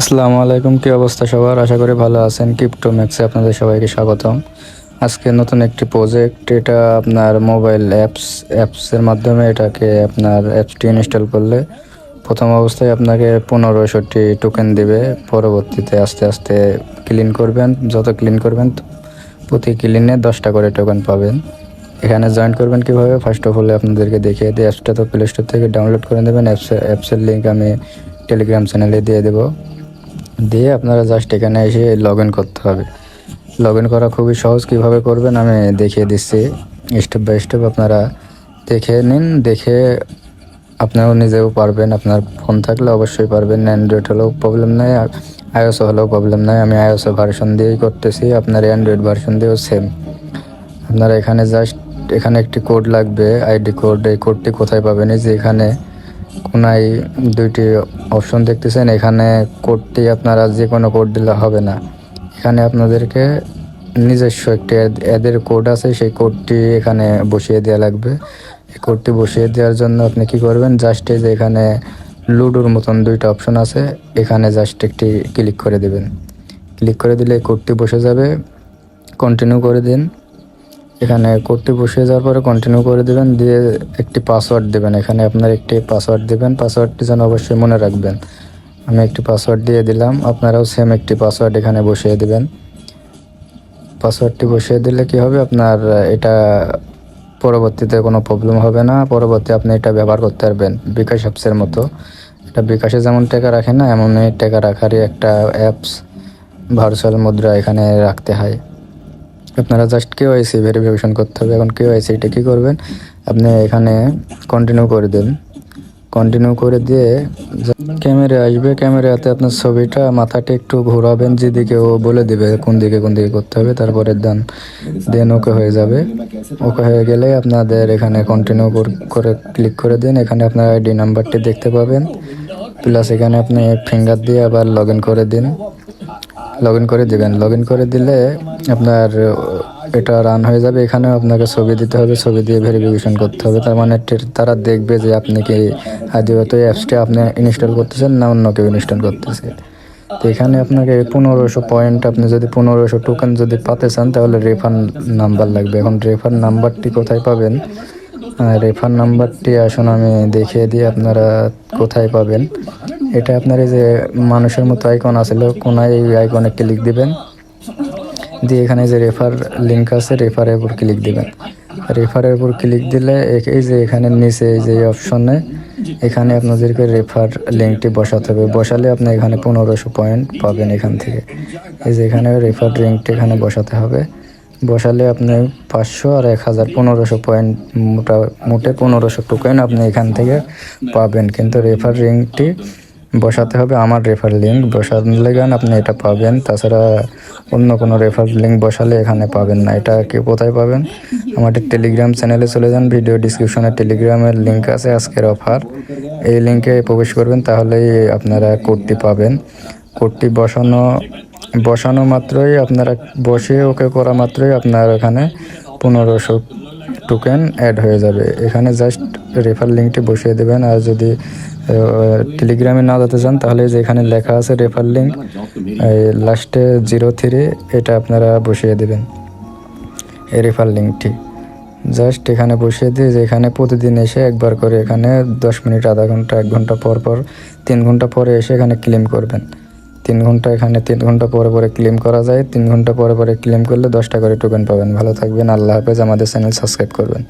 আসসালামু আলাইকুম, কি অবস্থা সবার? আশা করি ভালো আছেন। ক্রিপ্টো ম্যাক্সে আপনাদের সবাইকে স্বাগতম। আজকে নতুন একটি প্রজেক্ট, এটা আপনার মোবাইল অ্যাপসের মাধ্যমে এটাকে আপনার অ্যাপসটি ইনস্টল করলে প্রথম অবস্থায় আপনাকে 1500টি টোকেন দেবে। পরবর্তীতে আস্তে আস্তে ক্লিন করবেন, যত ক্লিন করবেন প্রতি ক্লিনে 10টা করে টোকেন পাবেন। এখানে জয়েন করবেন কীভাবে, ফার্স্ট অফ অল আপনাদেরকে দেখিয়ে দিই। অ্যাপসটা তো প্লে স্টোর থেকে ডাউনলোড করে নেবেন। অ্যাপসের লিঙ্ক আমি টেলিগ্রাম চ্যানেলে দিয়ে দেবো। দিয়ে আপনারা জাস্ট এখানে এসে লগ ইন করতে হবে। লগ ইন করা খুবই সহজ, কীভাবে করবেন আমি দেখিয়ে দিচ্ছি স্টেপ বাই স্টেপ। আপনারা দেখে নিন, দেখে আপনারাও নিজেও পারবেন। আপনার ফোন থাকলে অবশ্যই পারবেন, অ্যান্ড্রয়েড হলেও প্রবলেম নাই, আইওএস হলেও প্রবলেম নাই। আমি আইওএস ভার্সন দিয়েই করতেছি, আপনার অ্যান্ড্রয়েড ভার্সন দিয়েও সেম। আপনারা এখানে জাস্ট এখানে একটি কোড লাগবে, আইডি কোড। এই কোডটি কোথায় পাবেন? এই যে এখানে কোনায় দুইটি অপশন দেখতেছেন, এখানে কোডটি আপনারা যে কোনো কোড দিলে হবে না। এখানে আপনাদেরকে নিজস্ব একটি এদের কোড আছে, সেই কোডটি এখানে বসিয়ে দেওয়া লাগবে। এই কোডটি বসিয়ে দেওয়ার জন্য আপনি কি করবেন, জাস্ট এই যে এখানে লুডোর মতন দুইটা অপশন আছে, এখানে জাস্ট একটি ক্লিক করে দেবেন। ক্লিক করে দিলে কোডটি বসে যাবে। কন্টিনিউ করে দিন। এখানে কোডটি বসিয়ে যাওয়ার পরে কন্টিনিউ করে দেবেন, দিয়ে একটি পাসওয়ার্ড দেবেন। এখানে আপনার একটি পাসওয়ার্ড দেবেন, পাসওয়ার্ডটি যেন অবশ্যই মনে রাখবেন। আমি একটি পাসওয়ার্ড দিয়ে দিলাম, আপনারাও সেম একটি পাসওয়ার্ড এখানে বসিয়ে দেবেন। পাসওয়ার্ডটি বসিয়ে দিলে কি হবে, আপনার এটা পরবর্তীতে কোনো প্রবলেম হবে না। পরবর্তী আপনি এটা ব্যবহার করতে পারবেন বিকাশ অ্যাপসের মতো। এটা বিকাশে যেমন টাকা রাখে না, এমনই টাকা রাখারই একটা অ্যাপস, ভার্চুয়াল মুদ্রা এখানে রাখতে হয়। আপনারা জাস্ট কেওয়াইসি ভেরিফিকেশন করতে হবে। এখন কেওয়াইসিটা কী করবেন, আপনি এখানে কন্টিনিউ করে দিন। কন্টিনিউ করে দিয়ে ক্যামেরা আসবে, ক্যামেরাতে আপনার ছবিটা মাথাটা একটু ঘোরাবেন, যেদিকে ও বলে দেবে কোন দিকে করতে হবে। তারপরে দেন ওকে হয়ে যাবে। ওকে হয়ে গেলে আপনাদের এখানে কন্টিনিউ করে ক্লিক করে দিন। এখানে আপনার আইডি নাম্বারটি দেখতে পাবেন, প্লাস এখানে আপনি ফিঙ্গার দিয়ে আবার লগ ইন করে দিন। লগ ইন করে দেবেন। লগ ইন করে দিলে আপনার এটা রান হয়ে যাবে। এখানেও আপনাকে ছবি দিতে হবে, ছবি দিয়ে ভেরিফিকেশন করতে হবে। তার মানে তারা দেখবে যে আপনি কি আদিবাত অ্যাপসটা আপনি ইনস্টল করতেছেন না অন্য কেউ ইনস্টল করতেছে। তো এখানে আপনাকে 1500 পয়েন্ট, আপনি যদি 1500 টোকেন যদি পেতে চান তাহলে রেফার নাম্বার লাগবে। এখন রেফার নাম্বারটি কোথায় পাবেন, রেফার নাম্বারটি আসুন আমি দেখিয়ে দিই আপনারা কোথায় পাবেন। এটা আপনার এই যে মানুষের মতো আইকন আছিল, কোনায় এই আইকনে ক্লিক দিবেন, দিয়ে এখানে যে রেফার লিঙ্ক আছে, রেফারের উপর ক্লিক দিবেন। রেফারের উপর ক্লিক দিলে এই যে এখানে নিচে এই যে অপশনে এখানে আপনাদেরকে রেফার লিঙ্কটি বসাতে হবে। বসালে আপনি এখানে 1500 পয়েন্ট পাবেন এখান থেকে। এই যে এখানে রেফার লিঙ্কটি এখানে বসাতে হবে। বসালে আপনি 500 আর 1000 1500 পয়েন্ট, মোটে 1500 টোকেন আপনি এখান থেকে পাবেন। কিন্তু রেফার লিঙ্কটি বসাতে হবে, আমার রেফার লিঙ্ক বসালে গান আপনি এটা পাবেন। তাছাড়া অন্য কোনো রেফার লিঙ্ক বসালে এখানে পাবেন না। এটা কি কোথায় পাবেন, আমাদের টেলিগ্রাম চ্যানেলে চলে যান, ভিডিও ডিসক্রিপশনে টেলিগ্রামের লিঙ্ক আছে, আজকের অফার। এই লিঙ্কে প্রবেশ করবেন, তাহলেই আপনারা কোডটি পাবেন। কোডটি বসানো মাত্রই আপনারা বসে ওকে করা মাত্রই আপনার এখানে 1500 টোকেন অ্যাড হয়ে যাবে। এখানে জাস্ট রেফার লিঙ্কটি বসিয়ে দেবেন। আর যদি টেলিগ্রামে না যেতে চান তাহলে যে এখানে লেখা আছে রেফার লিঙ্ক, লাস্টে 03, এটা আপনারা বসিয়ে দেবেন। এই রেফার লিঙ্কটি জাস্ট এখানে বসিয়ে দিয়ে যে এখানে প্রতিদিন এসে একবার করে এখানে 10 মিনিট, আধা ঘন্টা, 1 ঘন্টা পর 3 ঘন্টা পরে এসে এখানে ক্লেম করবেন। 3 ঘন্টা এখানে 3 ঘন্টা পরে ক্লেম করা যায়। 3 ঘন্টা পরে ক্লেম করলে 10টা করে টোকেন পাবেন। ভালো থাকবেন, আল্লাহ হাফেজ। আমাদের চ্যানেল সাবস্ক্রাইব করবেন।